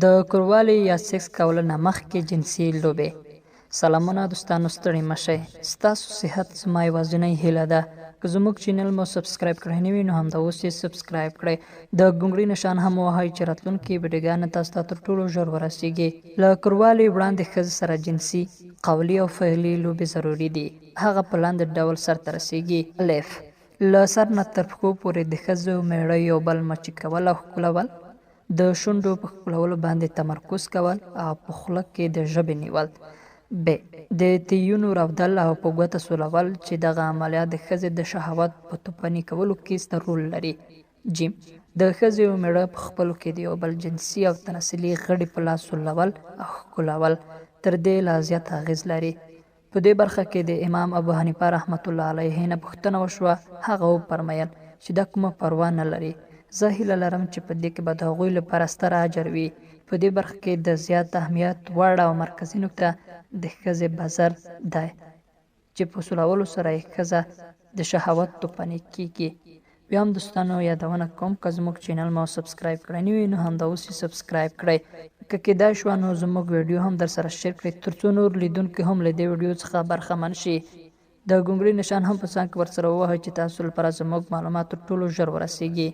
د کوروالي یا سیکس کولو نه مخکې جنسي لوبې. سلامونه دوستانو، ستړي مه شئ. ستاسو صحت زما یوازینۍ هیله ده. که زموږ چینل مو سبسکرایب کړی نه وي نو همدا اوس یې سبسکرایب کړئ. د ګونګړي نشان هم ووهئ چې راتلونکي ویډیوګانې تاسو ته تر ټولو ژر ورسیږي. له کوروالي وړاندې ښځې سره جنسي، قولي او فعلي لوبې ضروري دي. هغه په لاندې ډول سرته رسیږي: الف: له سر نه تر پښو پورې د ښځو میړه یو بل مچي کول او ښکلول. د شونډو په ښکلولو باندې تمرکز کول او په خوله کې د ژبې نیول. ب: د تیونو رودل او په ګوته سولول چې دغه عملیات د ښځې د شهوت په توپني کولو کې ستر رول لري. ج: د ښځې او میړه په خپلو کې د یو بل جنسي او تناسلي غړي په لاس سولول او ښکلول تر دې لا زیات اغېز لري. په دې برخه کې د امام ابو حنیفه رحمت الله علیه نه پوښتنه وشوه. هغه وفرمیل چې دا کومه پروا نه لري. زه هیله لرم چې په دې کې به د هغوی لپاره ستر اجر وي. په دې برخه کې د زیات اهمیت وړ او مرکزي نکته د ښځې بزر دی چې په سولولو سره یې ښځه د شهوت توپني کیږي. بیا هم دوستانو یادونه کوم، که زموږ چینل مو سبسکرایب کړی نه وي نو همدا اوس یې سبسکرایب کړئ. که کیدای شوه نو زموږ ویډیو هم در سره شیر کړئ ترڅو نور لیدونکي هم له دې ویډیو څخه برخمن شي. د ګونګړي نشان هم په څنګ کې ورسره ووهئ چې تاسو لپاره زموږ معلومات تر ټولو ژر ورسیږي.